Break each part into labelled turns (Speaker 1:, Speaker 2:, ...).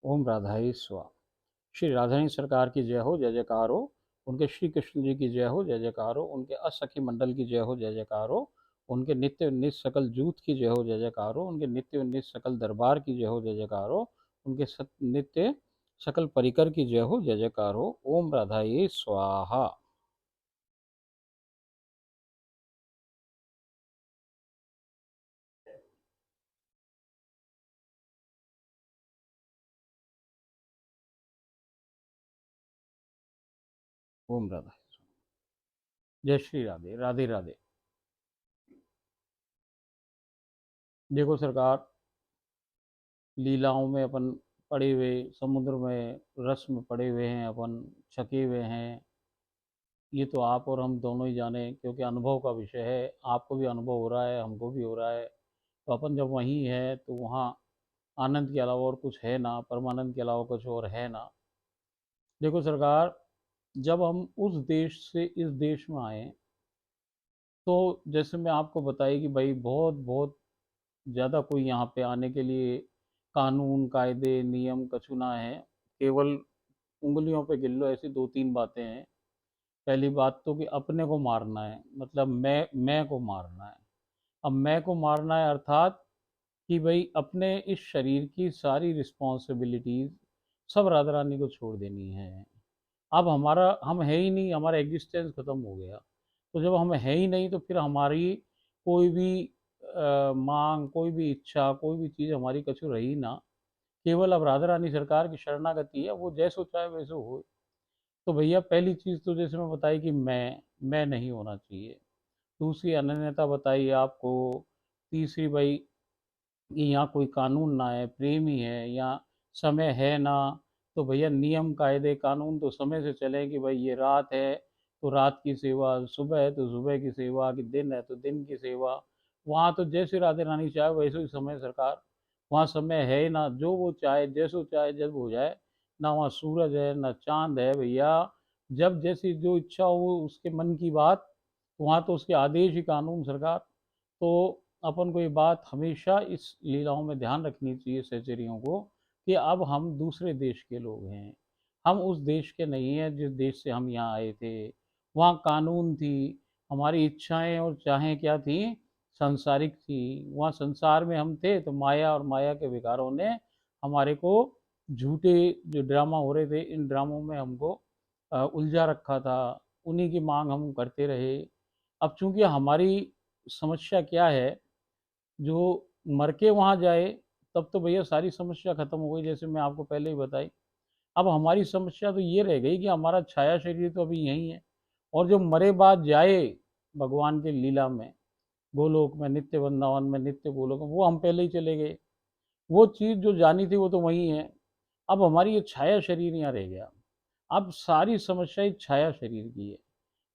Speaker 1: ओम राधाई स्वा। श्री राधारानी सरकार की जय हो, जय जयकार हो। उनके श्री कृष्ण जी की जय हो, जय जयकार हो। उनके असखी मंडल की जय हो, जय जयकार हो। उनके नित्य उन्नीत सकल जूथ की जय हो, जय जयकार हो। उनके नित्य उन्नीत सकल दरबार की जय हो, जय जयकार हो। उनके नित्य सकल परिकर की जय हो, जय जयकार हो। ओम राधाई स्वाहा। ओम राधा। जय श्री राधे, राधे राधे। देखो सरकार, लीलाओं में अपन पड़े हुए, समुद्र में रस में पड़े हुए हैं, अपन छके हुए हैं। ये तो आप और हम दोनों ही जाने, क्योंकि अनुभव का विषय है। आपको भी अनुभव हो रहा है, हमको भी हो रहा है। तो अपन जब वहीं है तो वहाँ आनंद के अलावा और कुछ है ना, परमानंद के अलावा कुछ और है ना। देखो सरकार, जब हम उस देश से इस देश में आए, तो जैसे मैं आपको बताई कि भाई बहुत बहुत ज़्यादा कोई यहाँ पे आने के लिए कानून कायदे नियम कछु ना है। केवल उंगलियों पे गिन लो ऐसी दो तीन बातें हैं। पहली बात तो कि अपने को मारना है, मतलब मैं को मारना है। अब मैं को मारना है अर्थात कि भाई अपने इस शरीर की सारी रिस्पॉन्सिबिलिटीज सब राधा रानी को छोड़ देनी है। अब हमारा हम है ही नहीं, हमारा एग्जिस्टेंस खत्म हो गया। तो जब हम है ही नहीं तो फिर हमारी कोई भी मांग, कोई भी इच्छा, कोई भी चीज़ हमारी कछु रही ना। केवल अब राधा रानी सरकार की शरणागति है, वो जैसो चाहे वैसे हो। तो भैया पहली चीज़ तो जैसे मैं बताई कि मैं नहीं होना चाहिए। दूसरी अनन्यता बताई आपको। तीसरी भाई कि यहाँ कोई कानून ना है, प्रेम ही है, यहाँ समय है ना। तो भैया नियम कायदे कानून तो समय से चले कि भाई ये रात है तो रात की सेवा, सुबह है तो सुबह की सेवा, कि दिन है तो दिन की सेवा। वहाँ तो जैसे राधे रानी चाहे वैसे ही समय सरकार। वहाँ समय है ना, जो वो चाहे जैसो चाहे जब हो जाए। ना वहाँ सूरज है ना चांद है भैया। जब जैसी जो इच्छा हो उसके मन की बात, वहाँ तो उसके आदेश ही कानून सरकार। तो अपन को ये बात हमेशा इस लीलाओं में ध्यान रखनी चाहिए सहचरियों को, कि अब हम दूसरे देश के लोग हैं। हम उस देश के नहीं हैं जिस देश से हम यहाँ आए थे। वहाँ कानून थी, हमारी इच्छाएं और चाहें क्या थी, संसारिक थी। वहाँ संसार में हम थे तो माया और माया के विकारों ने हमारे को झूठे जो ड्रामा हो रहे थे इन ड्रामों में हमको उलझा रखा था। उन्हीं की मांग हम करते रहे। अब चूंकि हमारी समस्या क्या है, जो मर के वहाँ जाए तब तो भैया सारी समस्या खत्म हो गई, जैसे मैं आपको पहले ही बताई। अब हमारी समस्या तो ये रह गई कि हमारा छाया शरीर तो अभी यही है। और जो मरे बाद जाए भगवान के लीला में, गोलोक में, नित्य वृंदावन में, नित्य गोलोक में, वो हम पहले ही चले गए। वो चीज़ जो जानी थी वो तो वही है। अब हमारी ये छाया शरीर यहाँ रह गया। अब सारी समस्या इस छाया शरीर की है।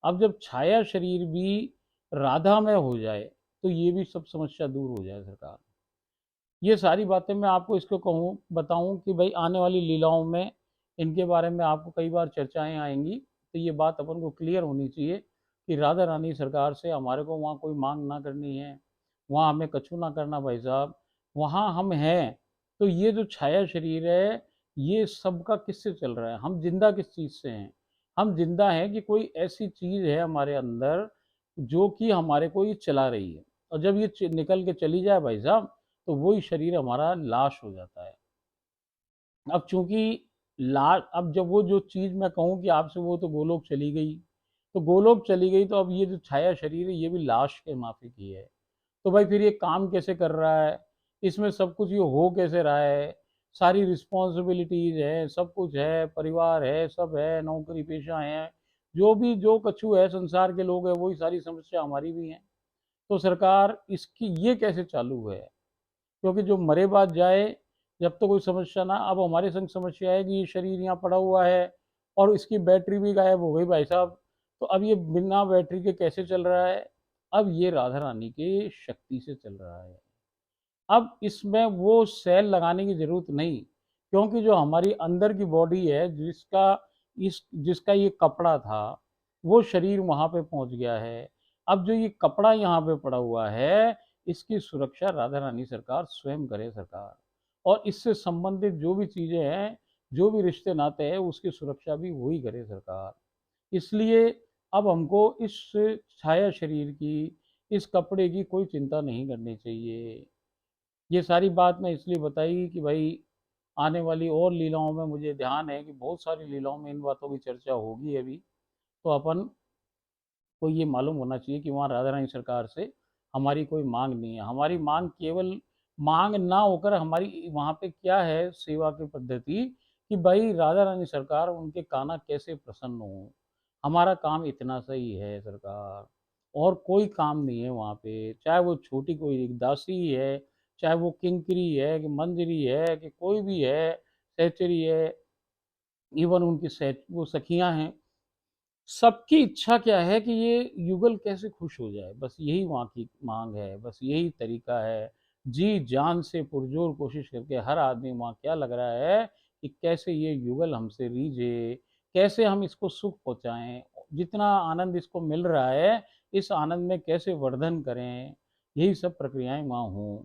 Speaker 1: अब जब छाया शरीर भी राधा में हो जाए तो ये भी सब समस्या दूर हो जाए सरकार। ये सारी बातें मैं आपको इसको कहूँ बताऊँ कि भाई आने वाली लीलाओं में इनके बारे में आपको कई बार चर्चाएं आएंगी। तो ये बात अपन को क्लियर होनी चाहिए कि राधा रानी सरकार से हमारे को वहाँ कोई मांग ना करनी है। वहाँ हमें कछु ना करना भाई साहब। वहाँ हम हैं। तो ये जो छाया शरीर है, ये सबका किससे चल रहा है, हम जिंदा किस चीज़ से हैं। हम जिंदा हैं कि कोई ऐसी चीज़ है हमारे अंदर जो कि हमारे को ये चला रही है। और जब ये निकल के चली जाए भाई साहब, तो वही शरीर हमारा लाश हो जाता है। अब चूंकि लाश, अब जब वो जो चीज़ मैं कहूँ कि आपसे वो तो गोलोक चली गई, तो गोलोक चली गई, तो अब ये जो छाया शरीर है ये भी लाश के माफी की है। तो भाई फिर ये काम कैसे कर रहा है, इसमें सब कुछ ये हो कैसे रहा है। सारी रिस्पॉन्सिबिलिटीज है, सब कुछ है, परिवार है, सब है, नौकरी पेशा है, जो भी जो कछु है संसार के लोग हैं, वही सारी समस्या हमारी भी है। तो सरकार इसकी ये कैसे चालू है, क्योंकि जो मरे बाद जाए जब तो कोई समस्या ना। अब हमारे संग समस्या है कि ये शरीर यहाँ पड़ा हुआ है और इसकी बैटरी भी गायब हो गई भाई साहब। तो अब ये बिना बैटरी के कैसे चल रहा है। अब ये राधा रानी की शक्ति से चल रहा है। अब इसमें वो सेल लगाने की जरूरत नहीं, क्योंकि जो हमारी अंदर की बॉडी है, जिसका ये कपड़ा था, वो शरीर वहां पे पहुंच गया है। अब जो ये कपड़ा यहाँ पे पड़ा हुआ है, इसकी सुरक्षा राधा रानी सरकार स्वयं करे सरकार। और इससे संबंधित जो भी चीज़ें हैं, जो भी रिश्ते नाते हैं, उसकी सुरक्षा भी वही करे सरकार। इसलिए अब हमको इस छाया शरीर की, इस कपड़े की कोई चिंता नहीं करनी चाहिए। ये सारी बात मैं इसलिए बताई कि भाई आने वाली और लीलाओं में मुझे ध्यान है कि बहुत सारी लीलाओं में इन बातों की चर्चा होगी अभी। तो अपन को ये मालूम होना चाहिए कि वहाँ राधा रानी सरकार से हमारी कोई मांग नहीं है। हमारी मांग केवल मांग ना होकर हमारी वहाँ पे क्या है सेवा की पद्धति कि भाई राधा रानी सरकार उनके कान्हा कैसे प्रसन्न हो। हमारा काम इतना सही है सरकार, और कोई काम नहीं है वहाँ पे, चाहे वो छोटी कोई एक दासी है, चाहे वो किंकरी है कि मंजरी है कि कोई भी है, सहचरी है, इवन उनकी वो सखियां हैं, सबकी इच्छा क्या है कि ये युगल कैसे खुश हो जाए, बस यही वहाँ की मांग है, बस यही तरीका है। जी जान से पुरजोर कोशिश करके हर आदमी वहाँ क्या लग रहा है कि कैसे ये युगल हमसे रीझे, कैसे हम इसको सुख पहुँचाएं, जितना आनंद इसको मिल रहा है इस आनंद में कैसे वर्धन करें, यही सब प्रक्रियाएं वहाँ हों।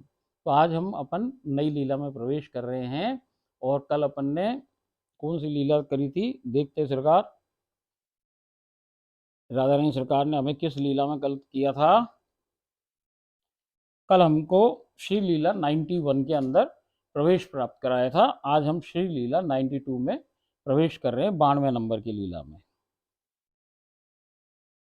Speaker 1: तो आज हम अपन नई लीला में प्रवेश कर रहे हैं, और कल अपन ने कौन सी लीला करी थी देखते हैं सरकार। राधा रानी सरकार ने हमें किस लीला में कल किया था। कल हमको श्री लीला 91 के अंदर प्रवेश प्राप्त कराया था। आज हम श्री लीला 92 में प्रवेश कर रहे हैं, 92 नंबर की लीला में।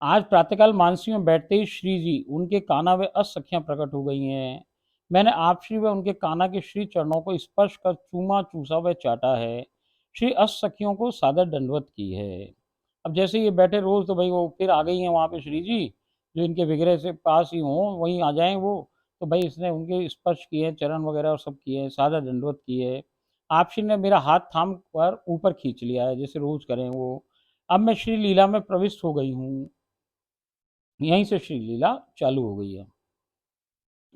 Speaker 1: आज प्रातःकाल मानसी में बैठते ही श्री जी उनके काना व असखियां प्रकट हो गई हैं। मैंने आप श्री व उनके काना के श्री चरणों को स्पर्श कर चूमा चूसा व चाटा है। श्री असखियों को सादर दंडवत की है। अब जैसे ये बैठे रोज, तो भाई वो फिर आ गई हैं वहाँ पे श्री जी, जो इनके विग्रह से पास ही हों वहीं आ जाएं वो। तो भाई इसने उनके स्पर्श किए, चरण वगैरह और सब किए, सादर दंडवत किए। आप श्री ने मेरा हाथ थाम कर ऊपर खींच लिया है जैसे रोज करें वो। अब मैं श्री लीला में प्रविष्ट हो गई हूँ। यहीं से श्री लीला चालू हो गई है।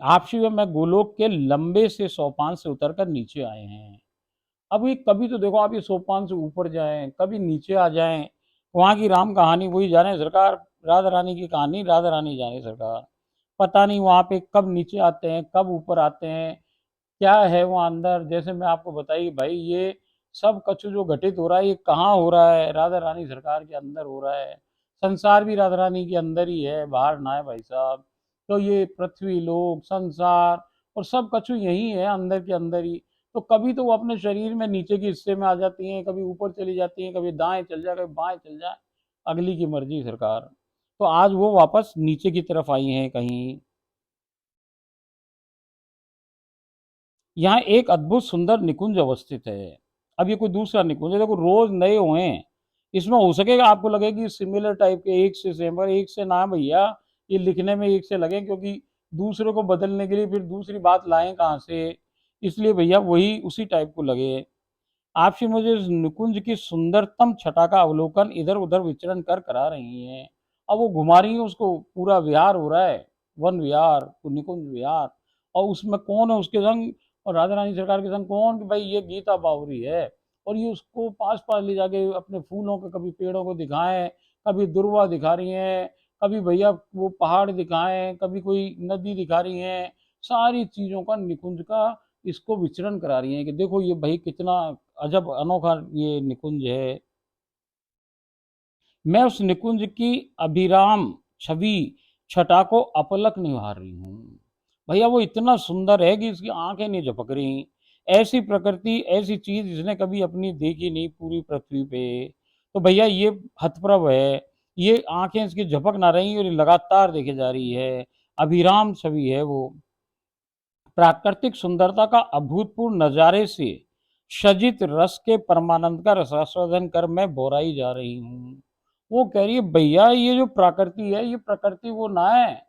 Speaker 1: आप शिव में गोलोक के लंबे से सोपान से उतरकर नीचे आए हैं। अब ये कभी तो देखो आप ये सोपान से ऊपर जाएं, कभी नीचे आ जाएं, वहां की राम कहानी वही जाने सरकार, राधा रानी की कहानी राधा रानी जाने सरकार। पता नहीं वहां पे कब नीचे आते हैं कब ऊपर आते हैं, क्या है वहाँ अंदर। जैसे मैं आपको बताई भाई, ये सब कछु जो घटित हो रहा है ये कहाँ हो रहा है, राधा रानी सरकार के अंदर हो रहा है। संसार भी राधा रानी के अंदर ही है, बाहर ना है भाई साहब। तो ये पृथ्वी लोक संसार और सब कछु यही है अंदर के अंदर ही। तो कभी तो वो अपने शरीर में नीचे के हिस्से में आ जाती हैं, कभी ऊपर चली जाती हैं, कभी दाएं चल जाए कभी बाएं चल जाए, अगली की मर्जी सरकार। तो आज वो वापस नीचे की तरफ आई हैं कहीं। यहाँ एक अद्भुत सुंदर निकुंज अवस्थित है। अब ये कोई दूसरा निकुंज है, देखो रोज नए हुए हैं, इसमें हो सकेगा आपको लगे कि सिमिलर टाइप के, एक से सेम, पर एक से ना भैया, ये लिखने में एक से लगे, क्योंकि दूसरे को बदलने के लिए फिर दूसरी बात लाएं कहाँ से, इसलिए भैया वही उसी टाइप को लगे। आपसे मुझे इस निकुंज की सुंदरतम छटा का अवलोकन इधर उधर विचरण कर करा रही हैं। अब वो घुमा रही है उसको, पूरा विहार हो रहा है, वन विहार निकुंज विहार। और उसमें कौन है उसके संग, और राधा रानी सरकार के संग कौन, कि भाई ये गीता बावरी है। और ये उसको पास पास ले जाके अपने फूलों के कभी पेड़ों को दिखाएं, कभी दुर्वा दिखा रही हैं, कभी भैया वो पहाड़ दिखाएं, कभी कोई नदी दिखा रही हैं, सारी चीजों का निकुंज का इसको विचरण करा रही हैं कि देखो ये भाई कितना अजब अनोखा ये निकुंज है। मैं उस निकुंज की अभिराम छवि छटा को अपलक निहार रही हूँ। भैया वो इतना सुंदर है कि इसकी आंखें नहीं झपक रही। ऐसी प्रकृति, ऐसी चीज इसने कभी अपनी देखी नहीं पूरी पृथ्वी पे। तो भैया ये हतप्रभ है, ये आंखें इसकी झपक ना रही और ये लगातार देखे जा रही है। अभिराम छवि है वो। प्राकृतिक सुंदरता का अभूतपूर्व नजारे से सजित रस के परमानंद का रसास्वादन कर मैं बोराई जा रही हूँ। वो कह रही है भैया ये जो प्रकृति है, ये प्रकृति वो ना है।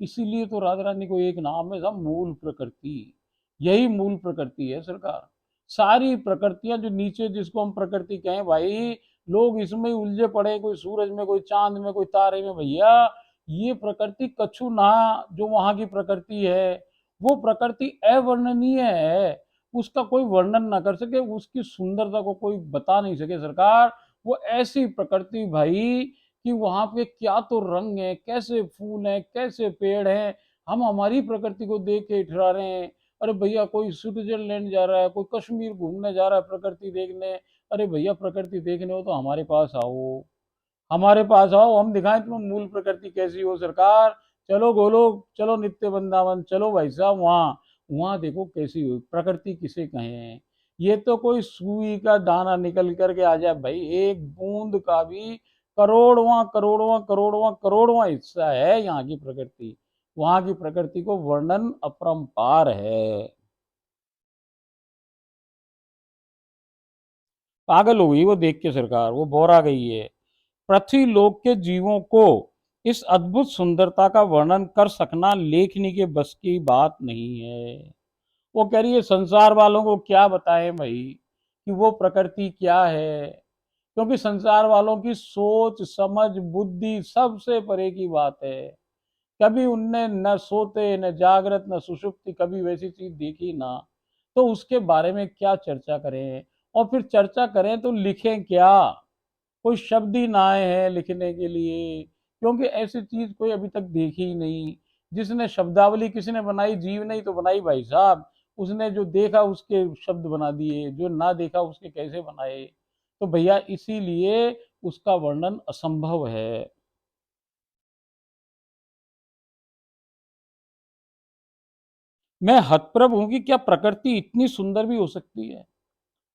Speaker 1: इसीलिए तो राधा रानी को एक नाम है सब, मूल प्रकृति। यही मूल प्रकृति है सरकार। सारी प्रकृतियां जो नीचे जिसको हम प्रकृति कहें भाई, लोग इसमें ही उलझे पड़े, कोई सूरज में, कोई चांद में, कोई तारे में। भैया ये प्रकृति कछु ना, जो वहां की प्रकृति है वो प्रकृति अवर्णनीय है। उसका कोई वर्णन ना कर सके, उसकी सुंदरता को कोई बता नहीं सके सरकार। वो ऐसी प्रकृति भाई कि वहां पे क्या तो रंग है, कैसे फूल हैं, कैसे पेड़ हैं। हम हमारी प्रकृति को देख के इठरा रहे हैं, अरे भैया कोई स्विट्जरलैंड जा रहा है, कोई कश्मीर घूमने जा रहा है प्रकृति देखने। अरे भैया प्रकृति देखने हो तो हमारे पास आओ, हमारे पास आओ, हम दिखाएं तुम्हें मूल प्रकृति कैसी हो सरकार। चलो गोलोक, चलो नित्य वृंदावन, चलो भाई साहब वहाँ, वहाँ देखो कैसी हुई प्रकृति किसे कहें। ये तो कोई सुई का दाना निकल करके आ जाए भाई, एक बूंद का भी करोड़वां करोड़वां करोड़वां करोड़वां हिस्सा है यहाँ की प्रकृति। वहाँ की प्रकृति को वर्णन अपरंपार है। पागल हो गई वो देख के सरकार, वो बोर आ गई है। पृथ्वी लोक के जीवों को इस अद्भुत सुंदरता का वर्णन कर सकना लेखनी के बस की बात नहीं है। वो कह रही है संसार वालों को क्या बताएं भाई कि वो प्रकृति क्या है, क्योंकि संसार वालों की सोच समझ बुद्धि सबसे परे की बात है। कभी उनने न सोते न जागृत न सुषुप्ति कभी वैसी चीज देखी ना, तो उसके बारे में क्या चर्चा करें। और फिर चर्चा करें तो लिखें क्या, कोई शब्द ही ना आए हैं लिखने के लिए, क्योंकि ऐसी चीज कोई अभी तक देखी ही नहीं। जिसने शब्दावली किसने बनाई, जीव ने ही तो बनाई भाई साहब। उसने जो देखा उसके शब्द बना दिए, जो ना देखा उसके कैसे बनाए। तो भैया इसीलिए उसका वर्णन असंभव है। मैं हतप्रभ हूं कि क्या प्रकृति इतनी सुंदर भी हो सकती है।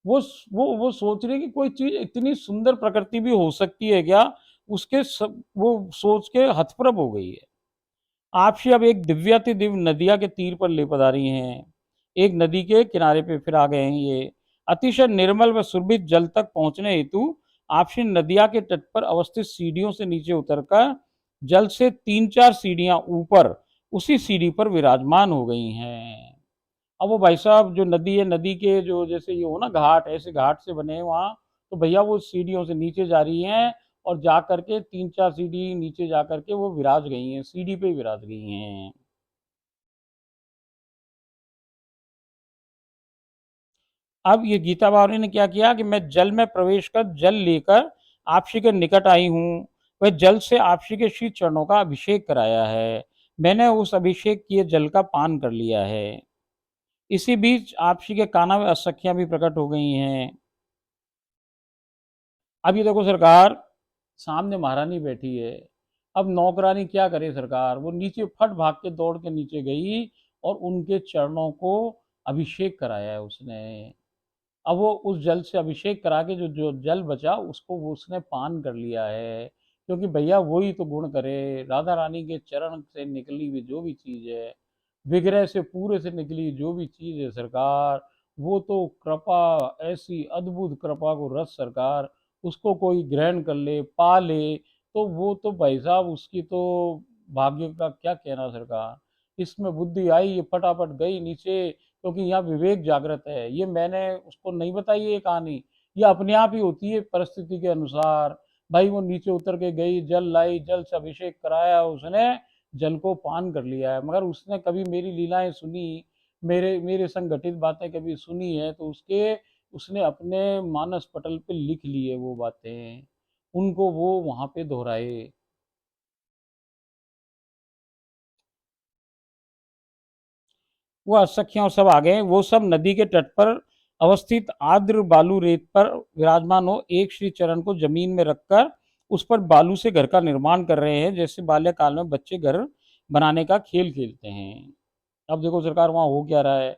Speaker 1: वो वो सोच रही कि कोई चीज इतनी सुंदर प्रकृति भी हो सकती है क्या। उसके सब वो सोच के हतप्रभ हो गई है। आपसी अब एक दिव्याति दिव्य नदिया के तीर पर ले पधारी हैं। एक नदी के किनारे पे फिर आ गए हैं ये। अतिशय निर्मल व सुरभित जल तक पहुंचने हेतु आपसी नदिया के तट पर अवस्थित सीढ़ियों से नीचे उतरकर जल से 3-4 सीढ़ियां ऊपर उसी सीढ़ी पर विराजमान हो गई हैं। अब वो भाई साहब जो नदी है, नदी के जो जैसे ये हो ना घाट, ऐसे घाट से बने हैं वहाँ। तो भैया वो सीढ़ियों से नीचे जा रही हैं और जा करके 3-4 सीढ़ी नीचे जा करके वो विराज गई हैं, सीढ़ी पे विराज गई हैं। अब ये गीता बावरी ने क्या किया कि मैं जल में प्रवेश कर जल लेकर आपसी के निकट आई हूँ। वह जल से आपसी के श्री चरणों का अभिषेक कराया है। मैंने उस अभिषेक किए जल का पान कर लिया है। इसी बीच आपसी के काना में असखियां भी प्रकट हो गई हैं। अब ये देखो सरकार, सामने महारानी बैठी है। अब नौकरानी क्या करे सरकार, वो नीचे फट भाग के दौड़ के नीचे गई और उनके चरणों को अभिषेक कराया है उसने। अब वो उस जल से अभिषेक करा के जो जो जल बचा उसको वो उसने पान कर लिया है। क्योंकि भैया वही तो गुण करे, राधा रानी के चरण से निकली हुई जो भी चीज है, विग्रह से पूरे से निकली जो भी चीज है सरकार, वो तो कृपा, ऐसी अद्भुत कृपा को रस सरकार, उसको कोई ग्रहण कर ले पा ले तो वो तो भाई साहब उसकी तो भाग्य का क्या कहना सरकार। इसमें बुद्धि आई, ये फटाफट गई नीचे, क्योंकि यहाँ विवेक जागृत है। ये मैंने उसको नहीं बताई ये कहानी, ये अपने आप ही होती है परिस्थिति के अनुसार। भाई वो नीचे उतर के गई, जल लाई, जल से अभिषेक कराया उसने, जल को पान कर लिया है। मगर उसने कभी मेरी लीलाएं सुनी, मेरे मेरे संग घटित बातें कभी सुनी है तो उसके उसने अपने मानस पटल पे लिख लिए वो बातें, उनको वो वहां पे दोहराए। वो असखियां सब आ गए, वो सब नदी के तट पर अवस्थित आर्द्र बालू रेत पर विराजमान हो एक श्री चरण को जमीन में रखकर उस पर बालू से घर का निर्माण कर रहे हैं, जैसे बाल्यकाल में बच्चे घर बनाने का खेल खेलते हैं। अब देखो सरकार वहां हो क्या रहा है।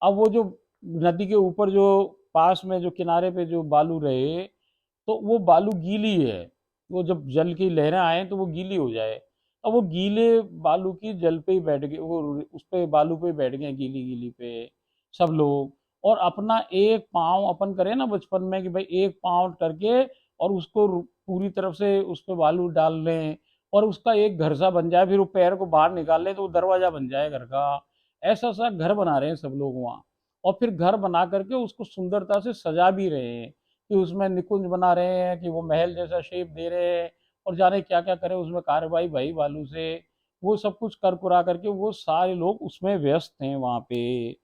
Speaker 1: अब वो जो नदी के ऊपर जो पास में जो किनारे पे जो बालू रहे, तो वो बालू गीली है। वो जब जल की लहरें आए तो वो गीली हो जाए। अब वो गीले बालू की जल पे ही बैठ गए, वो उस पे बालू पे बैठ गए गीली गीली पे सब लोग। और अपना एक पाँव अपन करें ना बचपन में कि भाई एक पाँव करके और उसको पूरी तरफ से उस पे बालू डाल लें और उसका एक घर सा बन जाए, फिर वो पैर को बाहर निकाल लें तो वो दरवाजा बन जाए घर का। ऐसा सा घर बना रहे हैं सब लोग वहाँ। और फिर घर बना करके उसको सुंदरता से सजा भी रहे हैं कि उसमें निकुंज बना रहे हैं, कि वो महल जैसा शेप दे रहे हैं। और जाने क्या क्या करें उसमें कार्रवाई भाई बालू से, वो सब कुछ कर कुरा करके वो सारे लोग उसमें व्यस्त हैं वहां पे।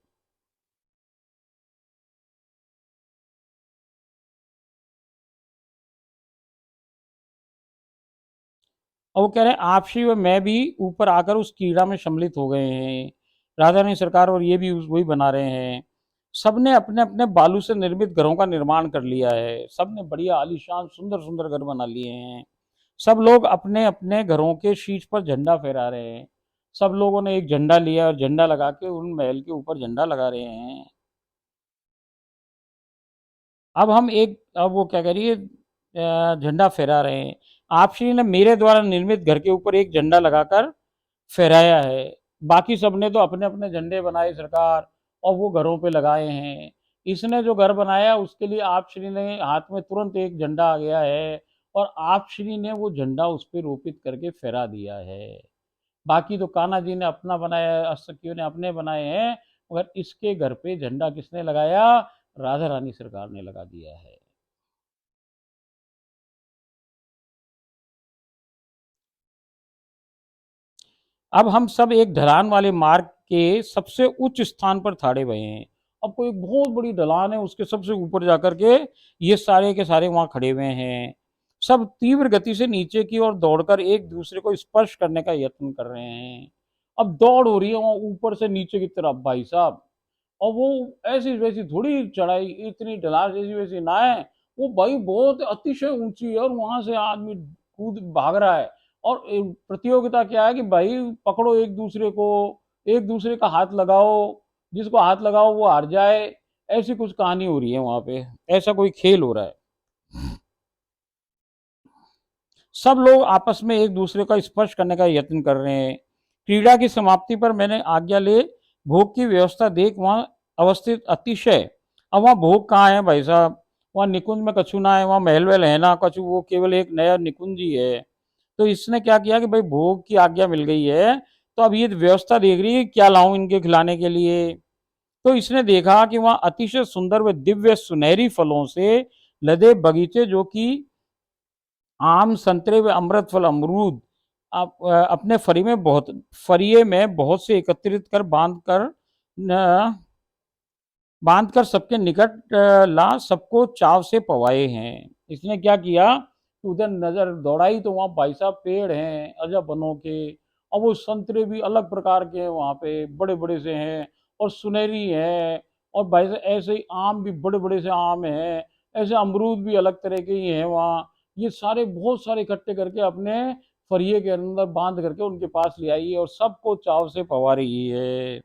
Speaker 1: और वो कह रहे हैं आपसी व मैं भी ऊपर आकर उस कीड़ा में सम्मिलित हो गए हैं। राधा रानी सरकार और ये भी वही बना रहे हैं। सबने अपने अपने बालू से निर्मित घरों का निर्माण कर लिया है, सबने बढ़िया आलीशान सुंदर सुंदर घर बना लिए हैं। सब लोग अपने अपने घरों के शीश पर झंडा फहरा रहे हैं। सब लोगों ने एक झंडा लिया और झंडा लगा के उन महल के ऊपर झंडा लगा रहे हैं। अब वो क्या करिए, झंडा फहरा रहे हैं। आप श्री ने मेरे द्वारा निर्मित घर के ऊपर एक झंडा लगाकर फहराया है। बाकी सबने तो अपने अपने झंडे बनाए सरकार, और वो घरों पे लगाए हैं। इसने जो घर बनाया उसके लिए आप श्री ने हाथ में तुरंत एक झंडा आ गया है, और आप श्री ने वो झंडा उस पर रोपित करके फहरा दिया है। बाकी तो कान्हा जी ने अपना बनाया, अस्सकियों ने अपने बनाए हैं, मगर इसके घर पे झंडा किसने लगाया? राधा रानी सरकार ने लगा दिया है। अब हम सब एक ढलान वाले मार्ग के सबसे उच्च स्थान पर ठाड़े हुए हैं। अब कोई एक बहुत बड़ी ढलान है, उसके सबसे ऊपर जाकर के ये सारे के सारे वहां खड़े हुए हैं। सब तीव्र गति से नीचे की ओर दौड़कर एक दूसरे को स्पर्श करने का यत्न कर रहे हैं। अब दौड़ हो रही है वहां ऊपर से नीचे की तरफ भाई साहब। और वो ऐसी वैसी थोड़ी चढ़ाई, इतनी ढलान जैसी वैसी ना है। वो भाई बहुत अतिशय ऊंची है, और वहां से आदमी कूद भाग रहा है। और प्रतियोगिता क्या है कि भाई पकड़ो एक दूसरे को, एक दूसरे का हाथ लगाओ, जिसको हाथ लगाओ वो हार जाए। ऐसी कुछ कहानी हो रही है वहां पे, ऐसा कोई खेल हो रहा है। सब लोग आपस में एक दूसरे का स्पर्श करने का यत्न कर रहे हैं। क्रीड़ा की समाप्ति पर मैंने आज्ञा ले भोग की व्यवस्था देख वहां अवस्थित अतिशय। अब वहां भोग कहाँ है भाई साहब? वहां निकुंज में कछु ना है, वहां महल वहल है ना कछु, वो केवल एक नया निकुंज ही है। तो इसने क्या किया कि भाई भोग की आज्ञा मिल गई है, तो अब ये व्यवस्था देख रही है क्या लाऊं इनके खिलाने के लिए। तो इसने देखा कि वहां अतिशय सुंदर व दिव्य सुनहरी फलों से लदे बगीचे, जो कि आम संतरे व अमृत फल अमरूद अपने फरिये में बहुत से एकत्रित कर बांध कर सबके निकट ला सबको चाव से पवाए हैं। इसने क्या किया कि उधर नजर दौड़ाई तो वहां भाई साहब पेड़ हैं अजब बनों के, और वो संतरे भी अलग प्रकार के हैं वहां पे, बड़े बड़े से हैं और सुनहरी है। और भाई साहब ऐसे ही आम भी बड़े बड़े से आम हैं, ऐसे अमरूद भी अलग तरह के ही हैं वहाँ। ये सारे बहुत सारे इकट्ठे करके अपने फरिये के अंदर बांध करके उनके पास ले आई है, और सबको चाव से पवा रही है।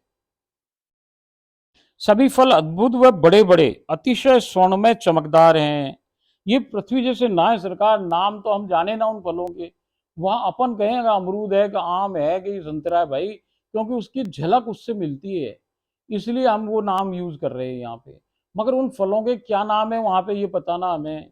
Speaker 1: सभी फल अद्भुत व बड़े बड़े अतिशय स्वर्णमय चमकदार हैं। ये पृथ्वी जैसे ना है सरकार, नाम तो हम जाने ना उन फलों के। वहां अपन कहेंगे अमरूद है कि आम है कि संतरा है भाई, क्योंकि उसकी झलक उससे मिलती है, इसलिए हम वो नाम यूज कर रहे हैं यहाँ पे। मगर उन फलों के क्या नाम है वहां पे ये पता ना हमें।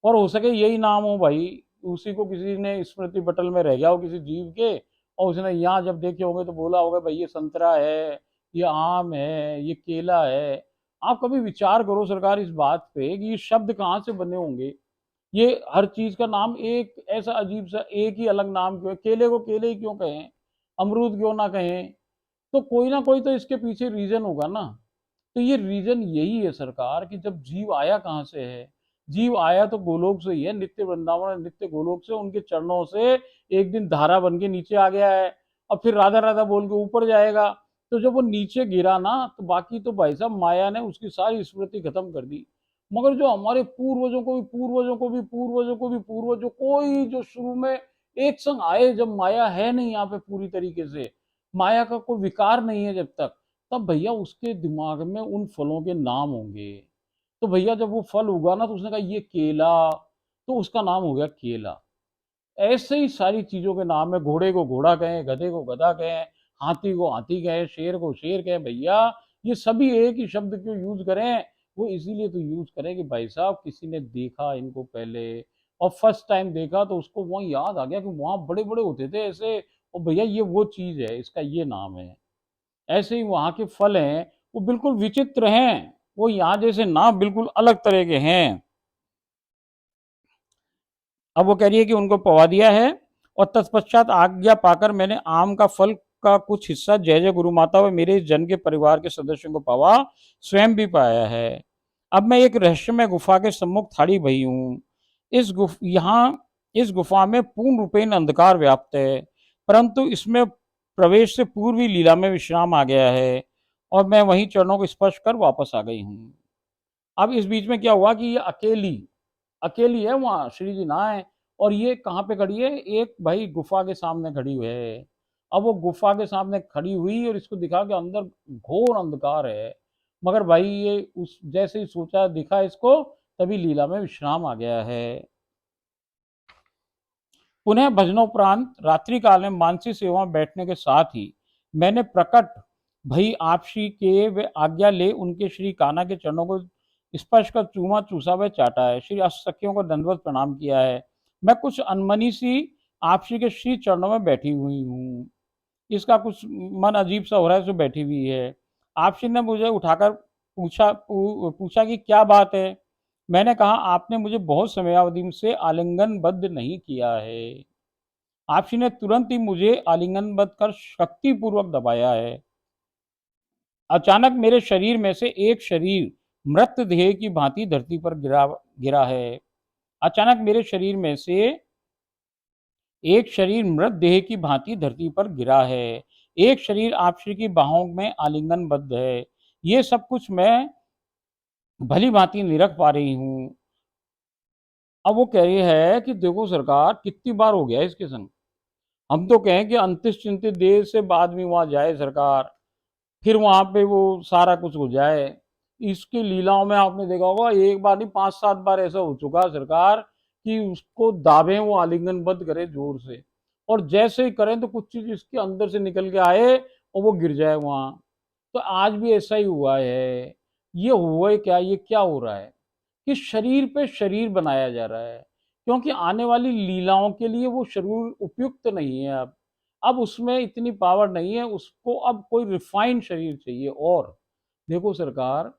Speaker 1: और हो सके यही नाम हो भाई, उसी को किसी ने स्मृति पटल में रह गया हो किसी जीव के, और उसने यहाँ जब देखे होंगे तो बोला होगा भाई ये संतरा है, ये आम है, ये केला है। आप कभी विचार करो सरकार इस बात पे कि ये शब्द कहाँ से बने होंगे। ये हर चीज का नाम एक ऐसा अजीब सा एक ही अलग नाम क्यों है? केले को केले ही क्यों कहें, अमरूद क्यों ना कहें? तो कोई ना कोई तो इसके पीछे रीजन होगा ना। तो ये रीजन यही है सरकार कि जब जीव आया कहाँ से है? जीव आया तो गोलोक से ही है, नित्य वृंदावन नित्य गोलोक से, उनके चरणों से एक दिन धारा बन के नीचे आ गया है, और फिर राधा राधा बोल के ऊपर जाएगा। तो जब वो नीचे गिरा ना, तो बाकी तो भाई साहब माया ने उसकी सारी स्मृति खत्म कर दी। मगर जो हमारे पूर्वजों को भी पूर्वजों को भी पूर्वजों को भी पूर्वजों कोई जो शुरू में एक संग आए, जब माया है नहीं यहाँ पे पूरी तरीके से, माया का कोई विकार नहीं है जब तक, तब भैया उसके दिमाग में उन फलों के नाम होंगे। तो भैया जब वो फल उगा ना, तो उसने कहा ये केला, तो उसका नाम हो गया केला। ऐसे ही सारी चीजों के नाम है, घोड़े को घोड़ा कहें, गधे को गधा कहें, हाथी को हाथी कहें, शेर को शेर कहें, भैया ये सभी एक ही शब्द क्यों यूज करें? वो इसीलिए तो यूज करें कि भाई साहब किसी ने देखा इनको पहले, और फर्स्ट टाइम देखा तो उसको वहां याद आ गया कि वहां बड़े बड़े होते थे ऐसे, और भैया ये वो चीज है, इसका ये नाम है। ऐसे ही वहां के फल हैं, वो बिल्कुल विचित्र हैं, वो यहाँ जैसे ना बिल्कुल अलग तरह के हैं। अब वो कह रही है कि उनको पवा दिया है, और तत्पश्चात आज्ञा पाकर मैंने आम का फल का कुछ हिस्सा जय जय गुरु माता व मेरे जन के परिवार के सदस्यों को पावा, स्वयं भी पाया है। अब मैं एक रहस्यमय गुफा के सम्मुख खड़ी भई हूँ। इस गुफा में पूर्ण रूपेण अंधकार व्याप्त है, परंतु इसमें प्रवेश से पूर्व ही लीला में विश्राम आ गया है और मैं वहीं चरणों को स्पर्श कर वापस आ गई हूँ। अब इस बीच में क्या हुआ कि ये अकेली अकेली है, वहाँ श्री जी ना है, और ये कहाँ पे खड़ी है, एक भाई गुफा के सामने खड़ी हुई है। अब वो गुफा के सामने खड़ी हुई और इसको दिखा कि अंदर घोर अंधकार है, मगर भाई ये उस जैसे ही सोचा दिखा इसको, तभी लीला में विश्राम आ गया है। पुनः भजनोपरांत रात्रि काल में मानसी सेवा में बैठने के साथ ही मैंने प्रकट भई आप श्री के वे आज्ञा ले उनके श्री कान्हा के चरणों को स्पर्श कर चूमा चूसा व चाटा है, श्री अष्ट सखियों को दंडवत प्रणाम किया है। मैं कुछ अनमनी सी आप श्री के श्री चरणों में बैठी हुई हूँ। इसका कुछ मन अजीब सा हो रहा है, जो बैठी हुई है। आप श्री ने मुझे उठाकर पूछा कि क्या बात है। मैंने कहा आपने मुझे बहुत समयावधि से आलिंगनबद्ध नहीं किया है। आपसी ने तुरंत ही मुझे आलिंगनबद्ध कर शक्तिपूर्वक दबाया है। अचानक मेरे शरीर में से एक शरीर मृतदेह की भांति धरती पर गिरा गिरा है। अचानक मेरे शरीर में से एक शरीर मृतदेह की भांति धरती पर गिरा है। एक शरीर आप श्री की बाहों में आलिंगनबद्ध है। ये सब कुछ मैं भली भांति निरख पा रही हूँ। अब वो कह रही है कि देखो सरकार, कितनी बार हो गया इसके संग। हम तो कहें कि अंतिश चिंतित देर से बाद में वहां जाए सरकार, फिर वहां पे वो सारा कुछ हो जाए। इसकी लीलाओं में आपने देखा होगा, एक बार नहीं 5-7 बार ऐसा हो चुका सरकार कि उसको दाबे वो आलिंगनबद्ध करे जोर से, और जैसे ही करें तो कुछ चीज इसके अंदर से निकल के आए और वो गिर जाए वहां। तो आज भी ऐसा ही हुआ है। ये हुआ है क्या, ये क्या हो रहा है कि शरीर पे शरीर बनाया जा रहा है, क्योंकि आने वाली लीलाओं के लिए वो शरीर उपयुक्त नहीं है। अब उसमें इतनी पावर नहीं है, उसको अब कोई रिफाइंड शरीर चाहिए। और देखो सरकार,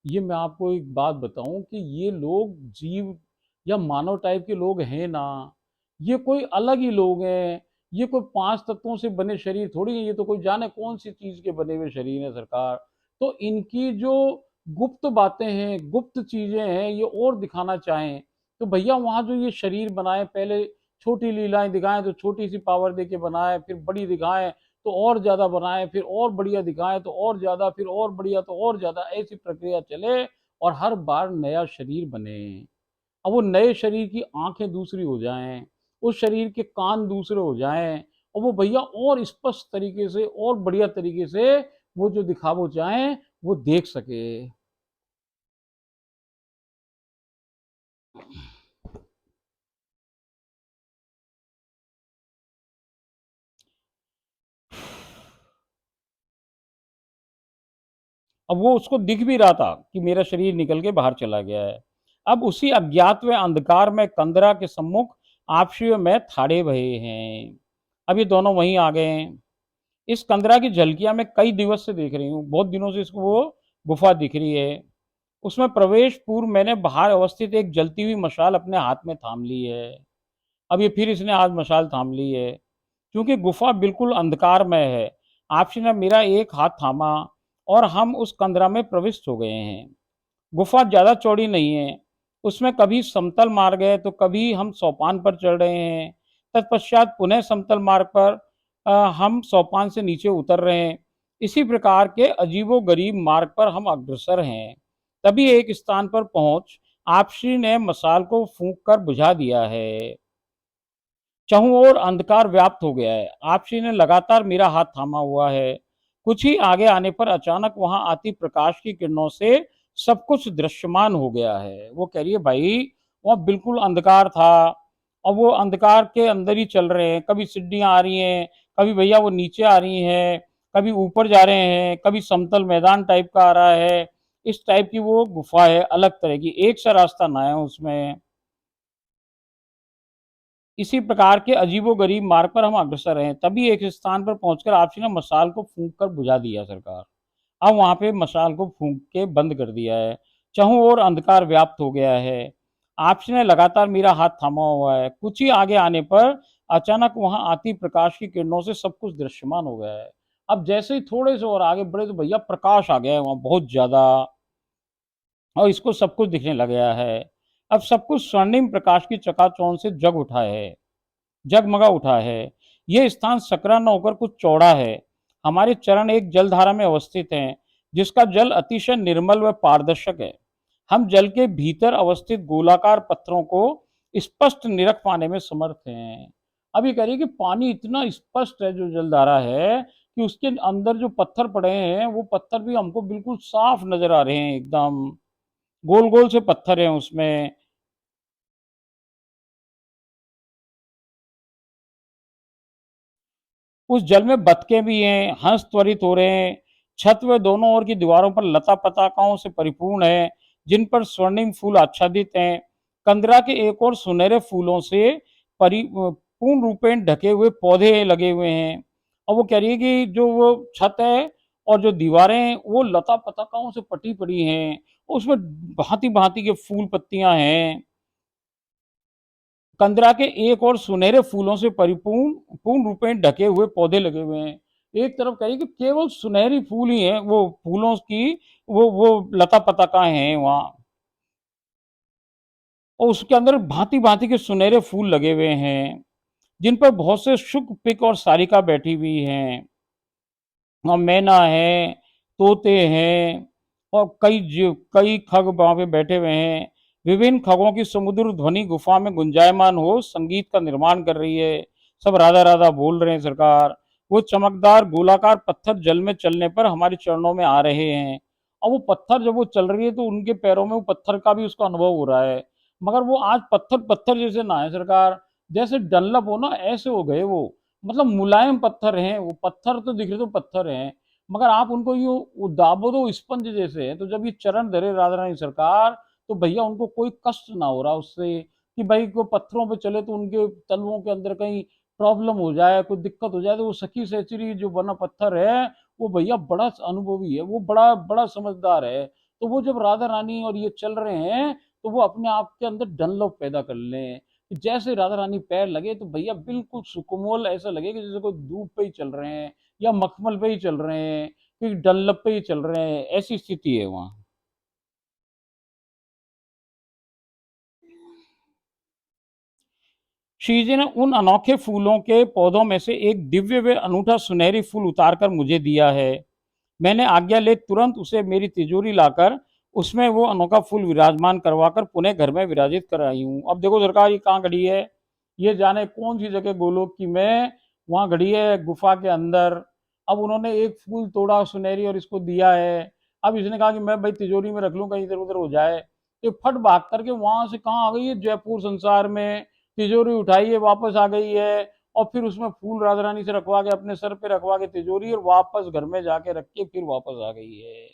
Speaker 1: ये मैं आपको एक बात बताऊं कि ये लोग जीव या मानव टाइप के लोग हैं ना, ये कोई अलग ही लोग हैं। ये कोई 5 तत्वों से बने शरीर थोड़ी है, ये तो कोई जाने कौन सी चीज के बने हुए शरीर है सरकार। तो इनकी जो गुप्त बातें हैं, गुप्त चीजें हैं, ये और दिखाना चाहें तो भैया वहां जो ये शरीर बनाए, पहले छोटी लीलाएं दिखाएं तो छोटी सी पावर दे के बनाए, फिर बड़ी दिखाएं तो और ज्यादा बनाए, फिर और बढ़िया दिखाएं तो और ज्यादा, फिर और बढ़िया तो और ज्यादा, ऐसी प्रक्रिया चले और हर बार नया शरीर बने। अब वो नए शरीर की आंखें दूसरी हो जाएं, उस शरीर के कान दूसरे हो जाएं, और वो भैया और स्पष्ट तरीके से और बढ़िया तरीके से वो जो दिखावो चाहें वो देख सके। अब वो उसको दिख भी रहा था कि मेरा शरीर निकल के बाहर चला गया है। अब उसी अज्ञात व अंधकार में कंदरा के सम्मुख आपसी व मैं थाड़े भये हैं। अब ये दोनों वहीं आ गए हैं। इस कंदरा की झलकियां मैं कई दिवस से देख रही हूँ, बहुत दिनों से इसको वो गुफा दिख रही है। उसमें प्रवेश पूर्व मैंने बाहर अवस्थित एक जलती हुई मशाल अपने हाथ में थाम ली है। अब ये फिर इसने आज मशाल थाम ली है। क्योंकि गुफा बिल्कुल अंधकार में है, आपसी ने मेरा एक हाथ थामा और हम उस कंदरा में प्रविष्ट हो गए हैं। गुफा ज्यादा चौड़ी नहीं है। उसमें कभी समतल मार्ग है तो कभी हम सोपान पर चढ़ रहे हैं। तत्पश्चात पुनः समतल मार्ग पर हम सोपान से नीचे उतर रहे हैं। इसी प्रकार के अजीबो गरीब मार्ग पर हम अग्रसर हैं। तभी एक स्थान पर पहुंच आपसी ने मसाल को फूंक कर बुझा दिया है। चहुं ओर अंधकार व्याप्त हो गया है। आपसी ने लगातार मेरा हाथ थामा हुआ है। कुछ ही आगे आने पर अचानक वहां आती प्रकाश की किरणों से सब कुछ दृश्यमान हो गया है। वो कह रही है भाई, वहां बिल्कुल अंधकार था और वो अंधकार के अंदर ही चल रहे हैं। कभी सीढ़ियां आ रही हैं, कभी भैया वो नीचे आ रही हैं, कभी ऊपर जा रहे हैं, कभी समतल मैदान टाइप का आ रहा है। इस टाइप की वो गुफा है, अलग तरह की, एक सा रास्ता ना है उसमें। इसी प्रकार के अजीबो-गरीब मार्ग पर हम अग्रसर हैं। तभी एक स्थान पर पहुंचकर आपसी ने मशाल को फूंक कर बुझा दिया सरकार। अब वहां पे मशाल को फूंक के बंद कर दिया है। चहुं ओर अंधकार व्याप्त हो गया है। आपसी ने लगातार मेरा हाथ थामा हुआ है। कुछ ही आगे आने पर अचानक वहां आती प्रकाश की किरणों से सब कुछ दृश्यमान हो गया है। अब जैसे ही थोड़े से और आगे बढ़े तो भैया प्रकाश आ गया है वहां बहुत ज्यादा, और इसको सब कुछ दिखने लग गया है। अब सब कुछ स्वर्णिम प्रकाश की चकाचौंध से जग उठा है, जगमगा उठा है। यह स्थान सकरा न होकर कुछ चौड़ा है। हमारे चरण एक जलधारा में अवस्थित हैं, जिसका जल अतिशय निर्मल व पारदर्शक है। हम जल के भीतर अवस्थित गोलाकार पत्थरों को स्पष्ट निरख पाने में समर्थ हैं। अब ये कह रही है कि पानी इतना स्पष्ट है जो जलधारा है कि उसके अंदर जो पत्थर पड़े हैं वो पत्थर भी हमको बिल्कुल साफ नजर आ रहे हैं, एकदम गोल गोल से पत्थर हैं उसमें। उस जल में बतके भी हैं, हंस त्वरित हो रहे हैं। छत व दोनों ओर की दीवारों पर लता पताकाओं से परिपूर्ण है, जिन पर स्वर्णिम फूल आच्छादित हैं। कंदरा के एक और सुनहरे फूलों से पूर्ण रूपेण ढके हुए पौधे लगे हुए हैं। और वो कह रही है कि जो वो छत है और जो दीवारें हैं वो लता पताकाओं से पटी पड़ी हैं, उसमें भांति भांति के फूल पत्तियां हैं। कंदरा के एक और सुनहरे फूलों से परिपूर्ण पूर्ण रूपेण ढके हुए पौधे लगे हुए हैं। एक तरफ कहिए कि केवल सुनहरी फूल ही है, वो फूलों की वो लता पताका हैं वहां, और उसके अंदर भांति भांति के सुनहरे फूल लगे हुए हैं, जिन पर बहुत से शुक पिक और सारिका बैठी हुई हैं। वहाँ मैना है, तोते हैं, और कई खग वहां पे बैठे हुए हैं। विभिन्न खगों की समुद्र ध्वनि गुफा में गुंजायमान हो संगीत का निर्माण कर रही है। सब राधा राधा बोल रहे हैं सरकार। वो चमकदार गोलाकार पत्थर जल में चलने पर हमारे चरणों में आ रहे हैं, और वो पत्थर जब वो चल रही है तो उनके पैरों में वो पत्थर का भी उसका अनुभव हो रहा है। मगर वो आज पत्थर पत्थर जैसे ना है सरकार, जैसे डनलप हो ना ऐसे हो गए वो। मतलब मुलायम पत्थर हैं वो, पत्थर तो दिख रहे तो पत्थर हैं, मगर आप उनको यूं दाबो तो स्पंज जैसे है। तो जब ये चरण धरे राधा रानी सरकार, तो भैया उनको कोई कष्ट ना हो रहा उससे कि भाई को पत्थरों पे चले तो उनके तलवों के अंदर कहीं प्रॉब्लम हो जाए, कोई दिक्कत हो जाए। तो वो सखी सहेचरी जो बना पत्थर है वो भैया बड़ा अनुभवी है, वो बड़ा बड़ा समझदार है। तो वो जब राधा रानी और ये चल रहे हैं तो वो अपने आप के अंदर डनलप पैदा कर लें कि जैसे राधा रानी पैर लगे तो भैया बिल्कुल सुकोमल, ऐसा लगे कि जैसे कोई धूप पे ही चल रहे हैं या मखमल पे ही चल रहे हैं, कि डल्लप पे ही चल रहे हैं, ऐसी स्थिति है वहां। श्री जी ने उन अनोखे फूलों के पौधों में से एक दिव्य व अनूठा सुनहरी फूल उतारकर मुझे दिया है। मैंने आज्ञा ले तुरंत उसे मेरी तिजोरी लाकर उसमें वो अनोखा फूल विराजमान करवाकर पुनः घर में विराजित कर आई हूँ। अब देखो सरकार ये कहाँ खड़ी है, ये जाने कौन सी जगह गोलोक की में, वहां खड़ी है गुफा के अंदर। अब उन्होंने एक फूल तोड़ा सुनहरी और इसको दिया है। अब इसने कहा कि मैं भाई तिजोरी में रख लूँ कहीं इधर उधर हो जाए, तो फट भाग करके वहां से कहाँ आ गई है, जयपुर संसार में। तिजोरी उठाई है, वापस आ गई है, और फिर उसमें फूल राधा रानी से रखवा के अपने सर पे रखवा के तिजोरी, और वापस घर में जाके रख के फिर वापस आ गई है।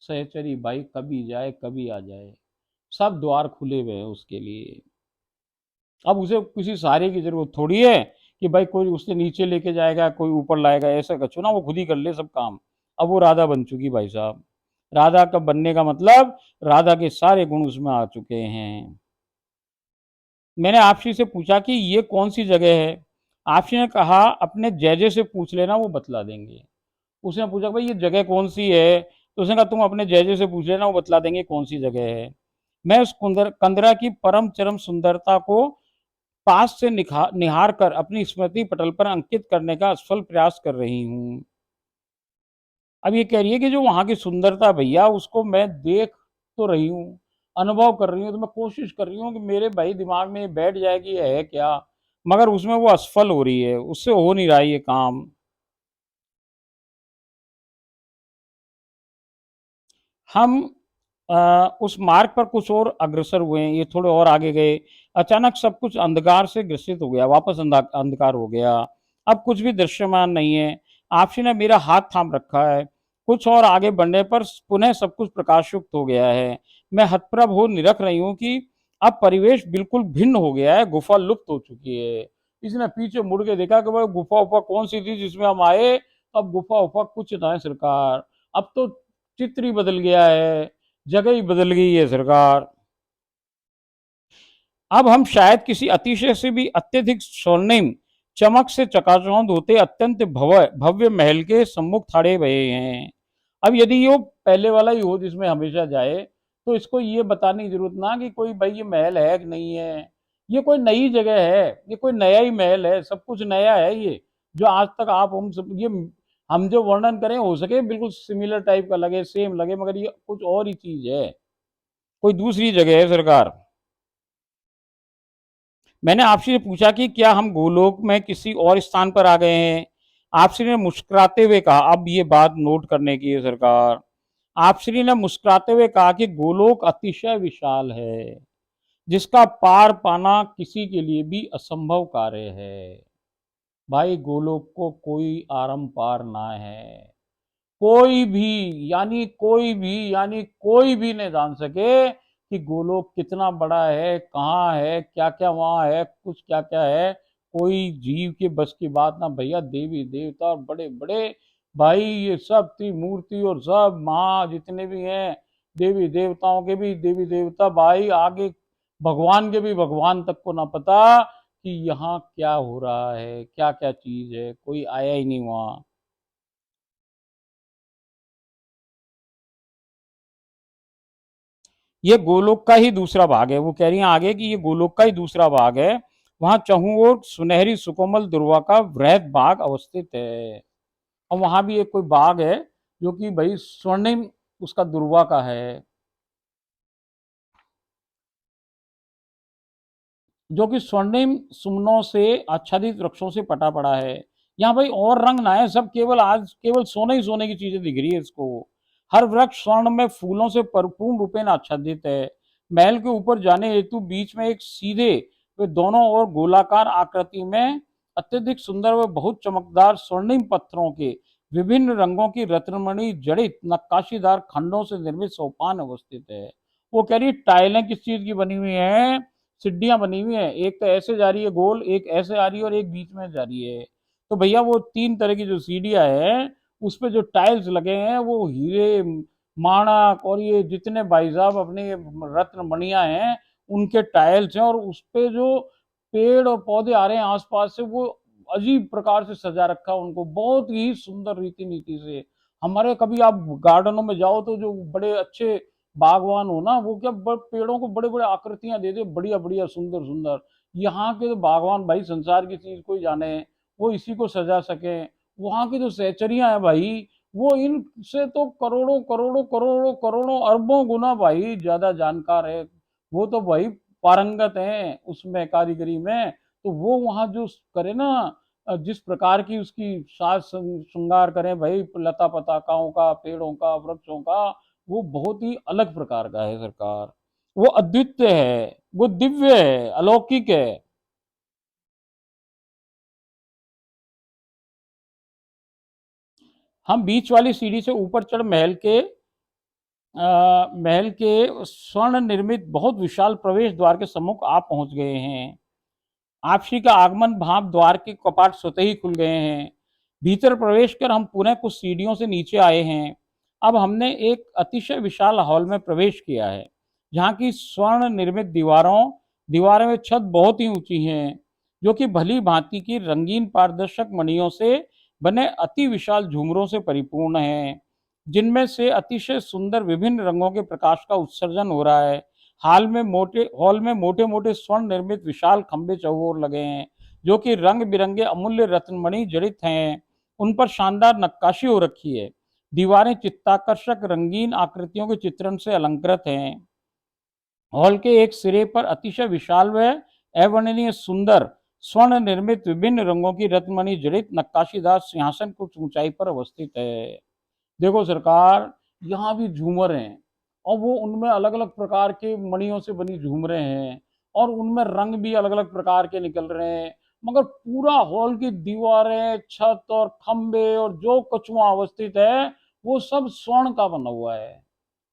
Speaker 1: सहचरी भाई कभी जाए कभी आ जाए, सब द्वार खुले हुए हैं उसके लिए। अब उसे किसी सहारे की जरूरत थोड़ी है कि भाई कोई उससे नीचे लेके जाएगा कोई ऊपर लाएगा, ऐसा कछु ना, वो खुद ही कर ले सब काम। अब वो राधा बन चुकी भाई साहब। राधा का बनने का मतलब राधा के सारे गुण उसमें आ चुके हैं। मैंने आपसी से पूछा कि ये कौन सी जगह है। आपसी ने कहा अपने जैजे से पूछ लेना, वो बतला देंगे। उसने पूछा भाई ये जगह कौन सी है, तो उसने कहा तुम अपने जैजे से पूछ लेना, वो बतला देंगे कौन सी जगह है। मैं उस कंदरा की परम चरम सुंदरता को पास से निहार कर अपनी स्मृति पटल पर अंकित करने का असफल प्रयास कर रही हूँ। अब ये कह रही है कि जो वहां की सुंदरता भैया उसको मैं देख तो रही हूँ, अनुभव कर रही हूँ, तो मैं कोशिश कर रही हूँ कि मेरे भाई दिमाग में बैठ जाए कि ये है क्या, मगर उसमें वो असफल हो रही है, उससे हो नहीं रहा है ये काम। हम उस मार्ग पर कुछ और अग्रसर हुए हैं, ये थोड़े और आगे गए। अचानक सब कुछ अंधकार से ग्रसित हो गया, वापस अंधकार हो गया। अब कुछ भी दृश्यमान नहीं है। आपसी ने मेरा हाथ थाम रखा है। कुछ और आगे बढ़ने पर पुनः सब कुछ प्रकाशयुक्त हो गया है। मैं हतप्रभ हो निरख रही हूँ कि अब परिवेश बिल्कुल भिन्न हो गया है, गुफा लुप्त हो चुकी है। इसने पीछे मुड़ के देखा कि भाई गुफा उफा कौन सी थी जिसमें हम आए, अब गुफा उफा कुछ ना है सरकार। अब तो चित्र ही बदल गया है, जगह ही बदल गई है सरकार। अब हम शायद किसी अतिशय से भी अत्यधिक स्वर्णिम चमक से चकाचौंध होते अत्यंत भव्य भव्य महल के सम्मुख खड़े हुए हैं। अब यदि ये पहले वाला ही हो जिसमें हमेशा जाए, तो इसको ये बताने की जरूरत ना कि कोई भाई ये महल है कि नहीं है। ये कोई नई जगह है, ये कोई नया ही महल है, सब कुछ नया है ये, जो आज तक आप हम सब ये हम जो वर्णन करें हो सके बिल्कुल सिमिलर टाइप का लगे, सेम लगे, मगर ये कुछ और ही चीज है, कोई दूसरी जगह है सरकार। मैंने आपसे ये पूछा कि क्या हम गोलोक में किसी और स्थान पर आ गए हैं। आपश्री ने मुस्कुराते हुए कहा, अब ये बात नोट करने की है सरकार। आपश्री ने मुस्कुराते हुए कहा कि गोलोक अतिशय विशाल है, जिसका पार पाना किसी के लिए भी असंभव कार्य है। भाई गोलोक को कोई आरंभ पार ना है, कोई भी, यानी कोई भी नहीं जान सके कि गोलोक कितना बड़ा है, कहाँ है, क्या क्या वहां है, कुछ क्या क्या है, कोई जीव के बस की बात ना भैया। देवी देवता और बड़े बड़े भाई ये सब त्रिमूर्ति और सब महा जितने भी हैं, देवी देवताओं के भी देवी देवता भाई, आगे भगवान के भी भगवान तक को ना पता कि यहाँ क्या हो रहा है, क्या क्या चीज है, कोई आया ही नहीं वहां। ये गोलोक का ही दूसरा भाग है, वो कह रही हैं आगे कि ये गोलोक का ही दूसरा भाग है। वहां चहु और सुनहरी सुकोमल दुर्वा का वृहद बाग अवस्थित है। और वहां भी एक कोई बाग है जो कि भाई स्वर्णिम उसका दुर्वा का है, जो कि स्वर्णिम सुमनों से आच्छादित वृक्षों से पटा पड़ा है। यहाँ भाई और रंग ना है, सब केवल आज केवल सोने ही सोने की चीजें दिख रही है इसको। हर वृक्ष स्वर्ण में फूलों से परिपूर्ण रूपेण आच्छादित है। महल के ऊपर जाने हेतु बीच में एक सीधे वे दोनों ओर गोलाकार आकृति में अत्यधिक सुंदर व बहुत चमकदार स्वर्णिम पत्थरों के विभिन्न रंगों की रत्नमणि जड़ित नक्काशीदार खंडों से निर्मित सोपान अवस्थित है। वो कह रही टाइलें किस चीज की बनी हुई है, सीढ़ियां बनी हुई हैं, एक तो ऐसे जा रही है गोल, एक ऐसे आ रही है और एक बीच में जा रही है। तो भैया वो तीन तरह की जो सीढ़ियां हैं उस पे जो टाइल्स लगे हैं वो हीरे माणक और ये जितने भाई साहब अपने रत्न मणियां हैं उनके टाइल्स हैं, और उस पे जो पेड़ और पौधे आ रहे हैं आसपास से वो अजीब प्रकार से सजा रखा है उनको, बहुत ही सुंदर रीति नीति से। हमारे कभी आप गार्डनों में जाओ तो जो बड़े अच्छे बागवान हो ना, वो क्या पेड़ों को बड़े बड़े आकृतियां दे दे, बढ़िया बढ़िया सुंदर सुंदर। यहाँ के तो बागवान भाई संसार की चीज कोई जाने, वो इसी को सजा सके। वहां की जो सहचरियां हैं भाई, वो इनसे तो करोड़ों करोड़ों करोड़ों करोड़ों अरबों गुना भाई ज्यादा जानकार है। वो तो भाई पारंगत हैं उसमें कारीगरी में। तो वो वहां जो करे ना, जिस प्रकार की उसकी साज श्रृंगार करें भाई, लता पताकाओं का, पेड़ों का, वृक्षों का, वो बहुत ही अलग प्रकार का है सरकार। वो अद्वितीय है, वो दिव्य है, अलौकिक है। हम बीच वाली सीढ़ी से ऊपर चढ़ महल के स्वर्ण निर्मित बहुत विशाल प्रवेश द्वार के सम्मुख आप पहुंच गए हैं। आपसी का आगमन भाप द्वार के कपाट स्वतः ही खुल गए हैं। भीतर प्रवेश कर हम पुनः कुछ सीढ़ियों से नीचे आए हैं। अब हमने एक अतिशय विशाल हॉल में प्रवेश किया है, जहाँ की स्वर्ण निर्मित दीवारें व छत बहुत ही ऊंची हैं, जो कि भली भांति की रंगीन पारदर्शक मणियों से बने अति विशाल झूमरों से परिपूर्ण हैं, जिनमें से अतिशय सुंदर विभिन्न रंगों के प्रकाश का उत्सर्जन हो रहा है। हॉल में मोटे मोटे स्वर्ण निर्मित विशाल खंभे चौकोर लगे हैं, जो कि रंग बिरंगे अमूल्य रत्नमणि जड़ित हैं। उन पर शानदार नक्काशी हो रखी है। दीवारें चित्ताकर्षक रंगीन आकृतियों के चित्रण से अलंकृत हैं। हॉल के एक सिरे पर अतिशय विशाल व अवर्णनीय सुंदर स्वर्ण निर्मित विभिन्न रंगों की रत्नमणि जड़ित नक्काशीदार सिंहासन कुछ ऊंचाई पर अवस्थित है। देखो सरकार, यहाँ भी झूमर हैं और वो उनमें अलग अलग प्रकार के मणियों से बनी झूमरें हैं, और उनमें रंग भी अलग अलग प्रकार के निकल रहे हैं। मगर पूरा हॉल की दीवारें, छत और खंबे और जो कुछ वहाँ अवस्थित है वो सब स्वर्ण का बना हुआ है।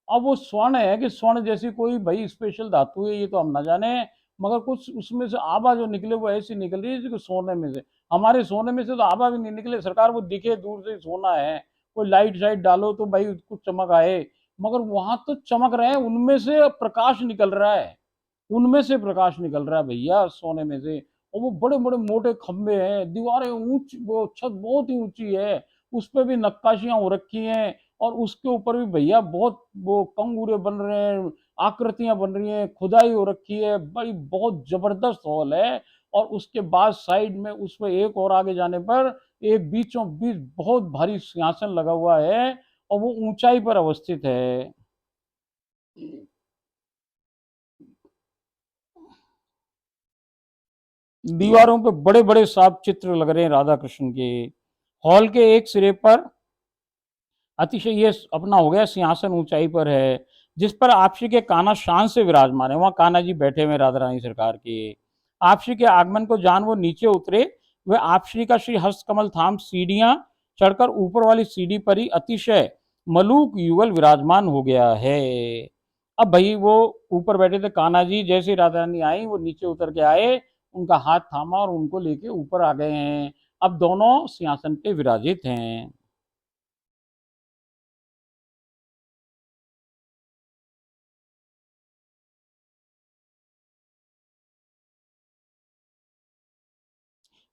Speaker 1: अब वो स्वर्ण है कि स्वर्ण जैसी कोई भाई स्पेशल धातु है ये तो हम ना जाने, मगर कुछ उसमें से आभा जो निकले वो ऐसी निकल रही है जैसे सोने में से। हमारे सोने में से तो आभा भी नहीं निकले सरकार, वो दिखे दूर से सोना है, कोई लाइट शाइट डालो तो भाई कुछ चमक आए, मगर वहां तो चमक रहे हैं, उनमें से प्रकाश निकल रहा है, उनमें से प्रकाश निकल रहा है भैया सोने में से। और वो बड़े बड़े मोटे खंभे हैं, दीवारें ऊंची, वो छत बहुत ही ऊंची है, उस पर भी नक्काशियां हो रखी हैं, और उसके ऊपर भी भैया बहुत वो कंगूरे बन रहे हैं, आकृतियां बन रही हैं, खुदाई हो रखी है, बड़ी बहुत जबरदस्त हॉल है। और उसके बाद साइड में उसमें एक और आगे जाने पर एक बीचों बीच बहुत भारी सिंहासन लगा हुआ है और वो ऊंचाई पर अवस्थित है। दीवारों पे बड़े बड़े साफ चित्र लग रहे हैं राधा कृष्ण के। हॉल के एक सिरे पर अतिशय ये अपना हो गया सिंहासन ऊंचाई पर है, जिस पर आपसी के कान्हा शान से विराजमान है। वहां कान्हा जी बैठे हुए राधा रानी सरकार के। आपसी के आगमन को जान वो नीचे उतरे। वे आपसी का श्री हस्त कमल थाम सीढ़ियां चढ़कर ऊपर वाली सीढ़ी पर ही अतिशय मलूक युगल विराजमान हो गया है। अब भाई वो ऊपर बैठे थे कान्हा जी, जैसे राधा रानी आई वो नीचे उतर के आए, उनका हाथ थामा और उनको लेके ऊपर आ गए हैं। अब दोनों सिंहासन पे विराजित हैं।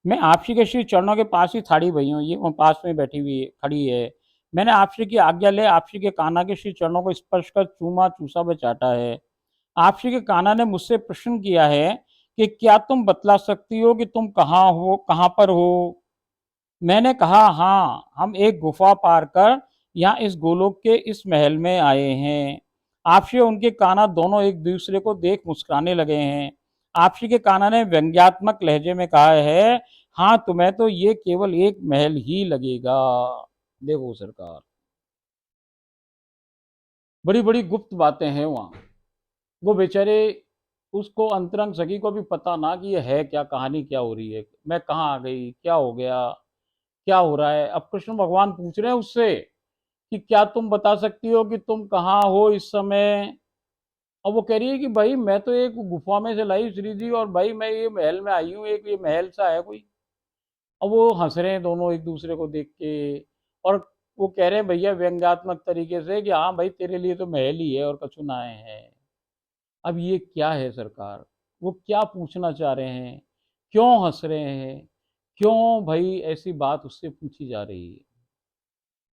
Speaker 1: मैं आपसी के श्री चरणों के पास ही खड़ी हुई हूँ, ये वो पास में बैठी हुई खड़ी है। मैंने आपसी की आज्ञा ले आपसी के कान्हा के श्री चरणों को स्पर्श कर चूमा चूसा व चाटा है। आपसी के कान्हा ने मुझसे प्रश्न किया है कि क्या तुम बतला सकती हो कि तुम कहाँ हो, कहाँ पर हो। मैंने कहा हाँ, हम एक गुफा पार कर यहाँ इस गोलोक के इस महल में आए हैं। आपसी और उनके कान्हा दोनों एक दूसरे को देख मुस्कुराने लगे हैं। आपसी के कान्हा ने व्यंग्यात्मक लहजे में कहा है, हाँ तुम्हें तो ये केवल एक महल ही लगेगा। देखो सरकार, बड़ी बड़ी गुप्त बातें हैं वहाँ। वो बेचारे, उसको अंतरंग सखी को भी पता ना कि ये है क्या, कहानी क्या हो रही है, मैं कहाँ आ गई, क्या हो गया, क्या हो रहा है। अब कृष्ण भगवान पूछ रहे हैं उससे कि क्या तुम बता सकती हो कि तुम कहाँ हो इस समय। अब वो कह रही है कि भाई मैं तो एक गुफा में से लाई श्री जी, और भाई मैं ये महल में आई हूँ, एक ये महल सा है कोई। अब वो हंस रहे हैं दोनों एक दूसरे को देख के। और वो कह रहे हैं भैया व्यंग्यात्मक तरीके से कि हाँ भाई तेरे लिए तो महल ही है और कछु ना है। अब ये क्या है सरकार, वो क्या पूछना चाह रहे हैं, क्यों हंस रहे हैं, क्यों भाई ऐसी बात उससे पूछी जा रही है।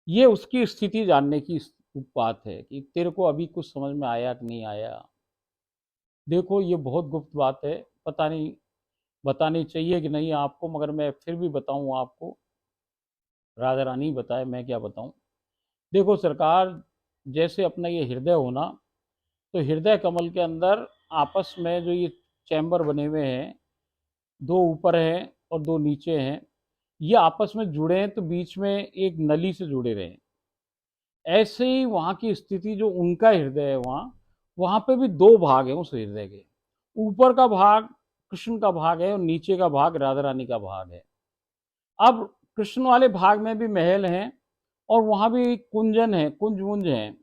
Speaker 1: ये उसकी स्थिति जानने की बात है कि तेरे को अभी कुछ समझ में आया कि नहीं आया। देखो ये बहुत गुप्त बात है, पता नहीं बतानी चाहिए कि नहीं आपको, मगर मैं फिर भी बताऊं आपको। राधा रानी बताए, मैं क्या बताऊं। देखो सरकार, जैसे अपना ये हृदय होना, तो हृदय कमल के अंदर आपस में जो ये चैम्बर बने हुए हैं, दो ऊपर हैं और दो नीचे हैं, ये आपस में जुड़े हैं तो बीच में एक नली से जुड़े रहे हैं। ऐसे ही वहाँ की स्थिति जो उनका हृदय है, वहाँ पे भी दो भाग हैं उस हृदय के। ऊपर का भाग कृष्ण का भाग है और नीचे का भाग राधा रानी का भाग है। अब कृष्ण वाले भाग में भी महल हैं और वहाँ भी कुंजन है, कुंज वुंज है।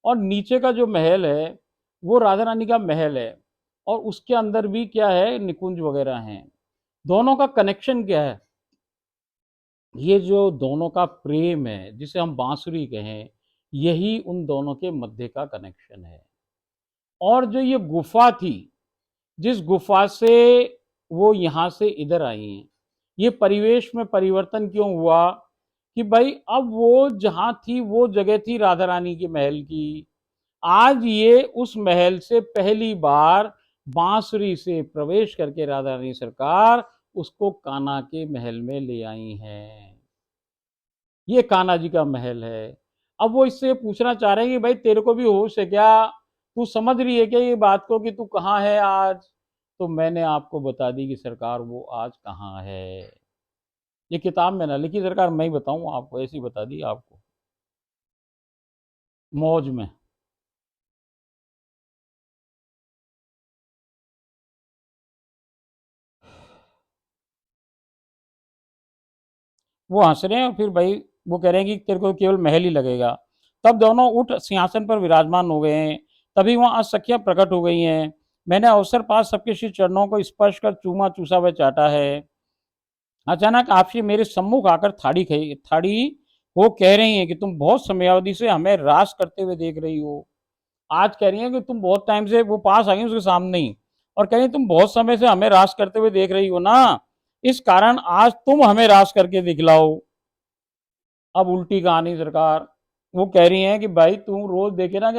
Speaker 1: और नीचे का जो महल है वो राधा रानी का महल है, और उसके अंदर भी क्या है, निकुंज वगैरह हैं। दोनों का कनेक्शन क्या है, ये जो दोनों का प्रेम है जिसे हम बांसुरी कहें, यही उन दोनों के मध्य का कनेक्शन है। और जो ये गुफा थी, जिस गुफा से वो यहाँ से इधर आई हैं, ये परिवेश में परिवर्तन क्यों हुआ कि भाई अब वो जहाँ थी वो जगह थी राधा रानी के महल की। आज ये उस महल से पहली बार बांसुरी से प्रवेश करके राधा रानी सरकार उसको कान्हा के महल में ले आई हैं। ये कान्हा जी का महल है। अब वो इससे पूछना चाह रहे हैं कि भाई तेरे को भी होश है क्या, तू समझ रही है क्या ये बात को कि तू कहाँ है आज। तो मैंने आपको बता दी कि सरकार वो आज कहाँ है। ये किताब में ना लिखी सरकार, मैं ही बताऊं आपको, ऐसी बता दी आपको, मौज में। वो हंस रहे हैं और फिर भाई वो कह रहे हैं कि तेरे को केवल महल ही लगेगा। तब दोनों उठ सिंहासन पर विराजमान हो गए हैं। तभी वहां असख्या प्रकट हो गई हैं। मैंने अवसर पास सबके श्री चरणों को स्पर्श कर चूमा चूसा व चाटा है। अचानक आपसे मेरे सम्मुख आकर थाड़ी वो कह रही हैं कि तुम बहुत समयावधि से हमें रास करते हुए देख रही हो। आज कह रही हैं कि तुम बहुत टाइम से, वो पास आ गई उसके सामने ही, और कह रही तुम बहुत समय से हमें रास करते हुए देख रही हो ना, इस कारण आज तुम हमें रास करके दिखलाओ। अब उल्टी कहानी सरकार, वो कह रही हैं कि भाई तुम रोज देखे ना कि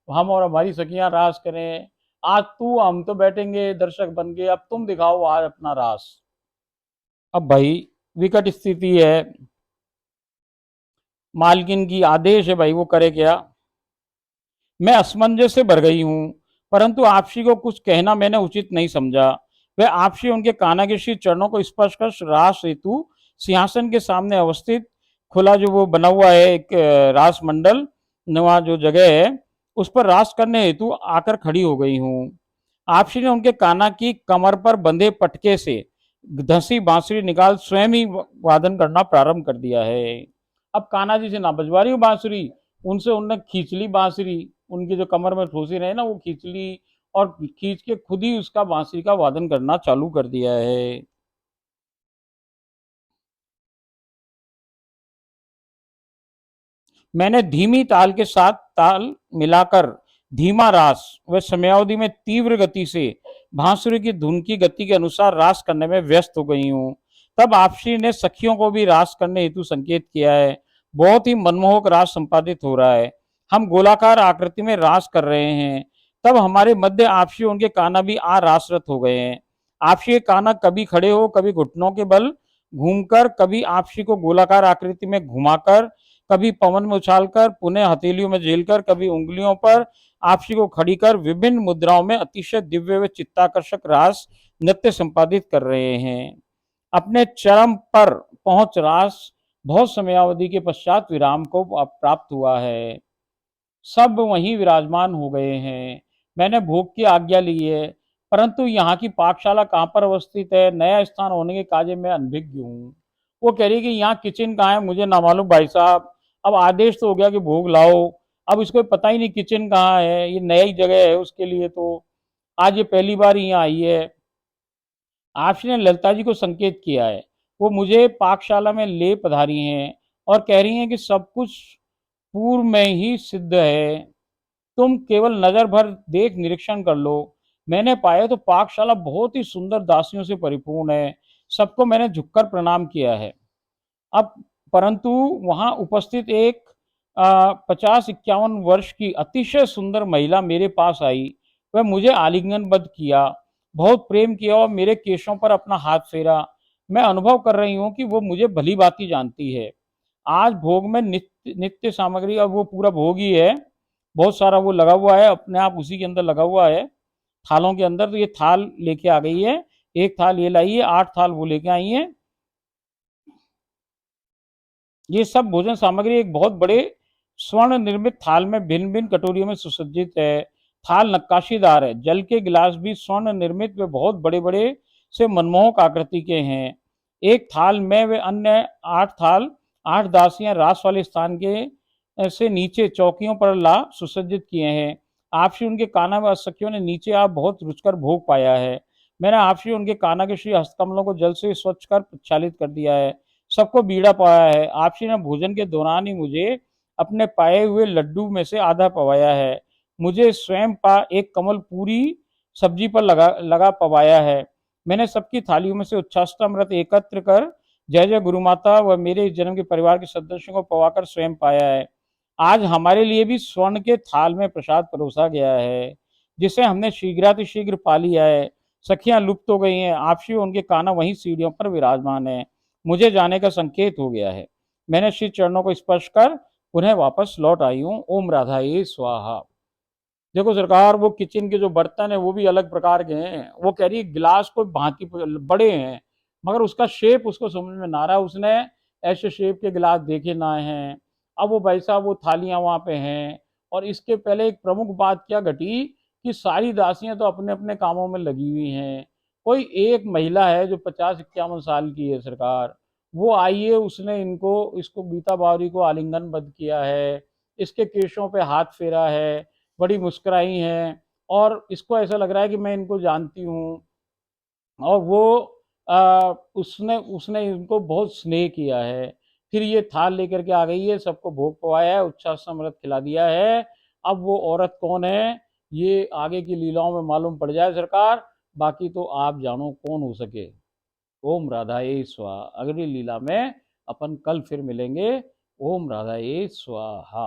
Speaker 1: हम और हमारी सखियां रास करें। आज तू हम तो बैठेंगे दर्शक बन के, अब तुम दिखाओ आज अपना रास। अब भाई विकट स्थिति है, मालकिन की आदेश है भाई, वो करे क्या। मैं असमंजस से भर गई हूँ, परंतु आपसी को कुछ कहना मैंने उचित नहीं समझा। वह आपसी उनके काना के श्री चरणों को स्पर्श कर रास हेतु सिंहासन के सामने अवस्थित खुला जो वो बना हुआ है एक रास मंडल नवा जो जगह है, उस पर रास करने हेतु आकर खड़ी हो गई हूँ। आपसी ने उनके काना की कमर पर बंधे पटके से धंसी बांसुरी निकाल स्वयं ही वादन करना प्रारंभ कर दिया है। अब कान्हा जी से ना बजवा रही हूँ बांसुरी, उनसे उनने खींच ली बांसुरी, उनकी जो कमर में ठोसी रहे ना वो खींच ली, और खींच के खुद ही उसका बांसुरी का वादन करना चालू कर दिया है। मैंने धीमी ताल के साथ ताल मिलाकर धीमा रास व समयावधि में तीव्र गति से बांसुरी की धुन की गति के अनुसार रास करने में व्यस्त हो गई हूँ। तब आपसी ने सखियों को भी रास करने हेतु संकेत किया है। बहुत ही मनमोहक रास संपादित हो रहा है। हम गोलाकार आकृति में रास कर रहे हैं। तब हमारे मध्य आपसी उनके काना भी आ रासरत हो गए हैं। आपसी के काना कभी खड़े हो, कभी घुटनों के बल घूमकर, कभी आपसी को गोलाकार आकृति में घुमाकर, कभी पवन में उछालकर, पुनः हथेलियों में झेलकर, कभी उंगलियों पर आपसी को खड़ी कर विभिन्न मुद्राओं में अतिशय दिव्य व चित्ताकर्षक रास नृत्य संपादित कर रहे हैं। अपने चरम पर पहुंच रास बहुत समयावधि के पश्चात विराम को प्राप्त हुआ है। सब वहीं विराजमान हो गए हैं। मैंने भोग की आज्ञा ली है, परंतु यहाँ की पाकशाला कहाँ पर अवस्थित है, नया स्थान होने के काजे में अनभिज्ञ हूँ। वो कह रही कि यहाँ किचन कहाँ है, मुझे ना मालूम भाई साहब। अब आदेश तो हो गया कि भोग लाओ, अब इसको पता ही नहीं किचन कहाँ है, ये नई जगह है उसके लिए, तो आज ये पहली बार यहाँ आई है। आपने ललिता जी को संकेत किया है, वो मुझे पाकशाला में ले पधारी हैं और कह रही हैं कि सब कुछ पूर्व में ही सिद्ध है, तुम केवल नजर भर देख निरीक्षण कर लो। मैंने पाया तो पाकशाला बहुत ही सुंदर दासियों से परिपूर्ण है। सबको मैंने झुककर प्रणाम किया है। अब परंतु वहां उपस्थित एक 50-51 वर्ष की अतिशय सुंदर महिला मेरे पास आई। वह मुझे आलिंगनबद्ध किया, बहुत प्रेम किया और मेरे केशों पर अपना हाथ फेरा। मैं अनुभव कर रही हूँ कि वो मुझे भली भांति जानती है। आज भोग में नित्य नित्य सामग्री, अब वो पूरा भोग ही है, बहुत सारा वो लगा हुआ है अपने आप उसी के अंदर लगा हुआ है थालों के अंदर। तो ये थाल लेके आ गई है, एक थाल ये लाई है, 8 थाल वो लेके आई है। ये सब भोजन सामग्री एक बहुत बड़े स्वर्ण निर्मित थाल में भिन्न भिन्न कटोरियों में सुसज्जित है। थाल नक्काशीदार है, जल के गिलास भी स्वर्ण निर्मित वे बहुत बड़े बड़े से मनमोहक आकृति के हैं। एक थाल में वे अन्य 8 थाल 8 दासियां रास वाले स्थान के से नीचे चौकियों पर ला सुसज्जित किए हैं। आपसी उनके काना व सखियों ने नीचे आप बहुत रुचकर भोग पाया है। मैंने आपसी उनके काना के श्री हस्तकमलों को जल से स्वच्छ कर प्रक्षालित कर दिया है। सबको बीड़ा पाया है। आपसी ने भोजन के दौरान ही मुझे अपने पाए हुए लड्डू में से आधा पवाया है। मुझे स्वयं पा एक कमल पूरी सब्जी पर लगा लगा पवाया है। मैंने सबकी थालियों में से उच्छाष्टामृत एकत्र कर जय जय गुरु माता व मेरे जन्म के परिवार के सदस्यों को पवाकर स्वयं पाया है। आज हमारे लिए भी स्वर्ण के थाल में प्रसाद परोसा गया है, जिसे हमने शीघ्रातिशीघ्र पा लिया है। सखियां लुप्त हो गई हैं, आपसी उनके काना वहीं सीढ़ियों पर विराजमान है। मुझे जाने का संकेत हो गया है। मैंने श्री चरणों को स्पर्श कर पुनः वापस लौट आई हूँ। ओम राधा ये स्वाहा। देखो सरकार, वो किचन के जो बर्तन है वो भी अलग प्रकार के हैं। वो कह रही है गिलास को भांति बड़े हैं, मगर उसका शेप उसको समझ में ना रहा, उसने ऐसे शेप के गिलास देखे ना हैं। अब वो भाई साहब वो थालियां वहां पे हैं। और इसके पहले एक प्रमुख बात क्या घटी कि सारी दासियां तो अपने अपने कामों में लगी हुई हैं। कोई एक महिला है जो 50-51 साल की है सरकार, वो आई है, उसने इनको इसको गीता बावरी को आलिंगनबद्ध किया है, इसके केशों पे हाथ फेरा है, बड़ी मुस्कुराई हैं, और इसको ऐसा लग रहा है कि मैं इनको जानती हूँ। और वो उसने उसने इनको बहुत स्नेह किया है। फिर ये थाल लेकर के आ गई है, सबको भोग पवाया है, उच्छासनामृत खिला दिया है। अब वो औरत कौन है, ये आगे की लीलाओं में मालूम पड़ जाए सरकार, बाकी तो आप जानो कौन हो सके। ओम राधाए स्वाहा। अगली लीला में अपन कल फिर मिलेंगे। ओम राधाए स्वाहा।